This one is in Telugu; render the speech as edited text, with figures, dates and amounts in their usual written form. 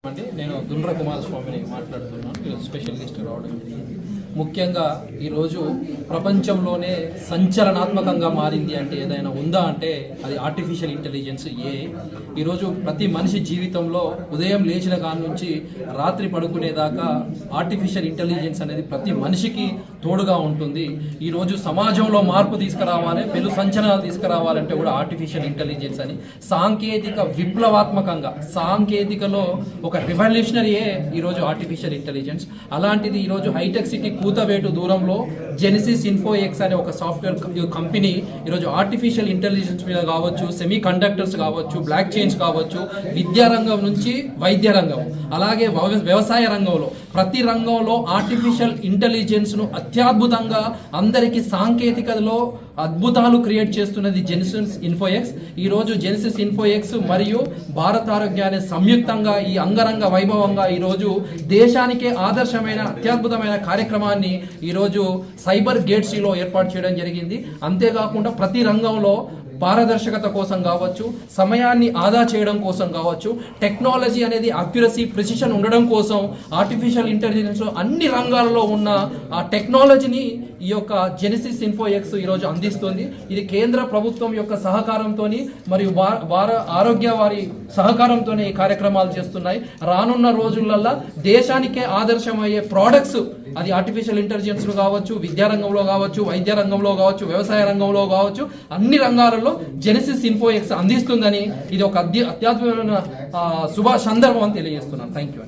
నేను దుండ్ర కుమారస్వామిని మాట్లాడుతున్నాను. స్పెషల్ గెస్ట్ రావడం జరిగింది. ముఖ్యంగా ఈరోజు ప్రపంచంలోనే సంచలనాత్మకంగా మారింది అంటే ఏదైనా ఉందా అంటే అది ఆర్టిఫిషియల్ ఇంటెలిజెన్స్. ఈరోజు ప్రతి మనిషి జీవితంలో ఉదయం లేచిన కాడ నుంచి రాత్రి పడుకునేదాకా ఆర్టిఫిషియల్ ఇంటెలిజెన్స్ అనేది ప్రతి మనిషికి తోడుగా ఉంటుంది. ఈరోజు సమాజంలో మార్పు తీసుకురావాలి, పెను సంచలనాలు తీసుకురావాలంటే కూడా ఆర్టిఫిషియల్ ఇంటెలిజెన్స్ అని సాంకేతిక విప్లవాత్మకంగా సాంకేతికలో ఒక రివల్యూషనరీయే ఈరోజు ఆర్టిఫిషియల్ ఇంటెలిజెన్స్. అలాంటిది ఈరోజు హైటెక్ సిటీ కూతవేటు దూరంలో జెనిసిస్ ఇన్ఫోఎక్స్ అనే ఒక సాఫ్ట్వేర్ కంపెనీ ఈరోజు ఆర్టిఫిషియల్ ఇంటెలిజెన్స్ మీద కావచ్చు, సెమీ కండక్టర్స్ కావచ్చు, బ్లాక్ చైన్స్ కావచ్చు, విద్యారంగం నుంచి వైద్య రంగం, అలాగే వ్యవసాయ రంగంలో ప్రతి రంగంలో ఆర్టిఫిషియల్ ఇంటెలిజెన్స్ ను అత్యద్భుతంగా అందరికీ సాంకేతికతలో అద్భుతాలు క్రియేట్ చేస్తున్నది జెనిసిస్ ఇన్ఫోఎక్స్. ఈ రోజు జెనిసిస్ ఇన్ఫోఎక్స్ మరియు భారత ఆరోగ్యాన్ని సంయుక్తంగా ఈ అంగరంగ వైభవంగా ఈరోజు దేశానికే ఆదర్శమైన అత్యద్భుతమైన కార్యక్రమాన్ని ఈరోజు సైబర్ గేట్సీలో ఏర్పాటు చేయడం జరిగింది. అంతేకాకుండా ప్రతి రంగంలో పారదర్శకత కోసం కావచ్చు, సమయాన్ని ఆదా చేయడం కోసం కావచ్చు, టెక్నాలజీ అనేది అక్యురసీ ప్రిసిషన్ ఉండడం కోసం ఆర్టిఫిషియల్ ఇంటెలిజెన్స్ అన్ని రంగాలలో ఉన్న ఆ టెక్నాలజీని ఈ యొక్క జెనిసిస్ ఇన్ఫోఎక్స్ ఈరోజు అందిస్తుంది. ఇది కేంద్ర ప్రభుత్వం యొక్క సహకారంతో మరియు ఆరోగ్య వారి సహకారంతోనే ఈ కార్యక్రమాలు చేస్తున్నాయి. రానున్న రోజులల్లో దేశానికే ఆదర్శమయ్యే ప్రోడక్ట్స్ అది ఆర్టిఫిషియల్ ఇంటెలిజెన్స్ కావచ్చు, విద్యారంగంలో కావచ్చు, వైద్య రంగంలో కావచ్చు, వ్యవసాయ రంగంలో కావచ్చు, అన్ని రంగాలలో జెనిసిస్ ఇన్ఫోఎక్స్ అందిస్తుందని ఇది ఒక అత్యద్భుతమైన శుభ సందర్భం అని తెలియజేస్తున్నాను. Thank you.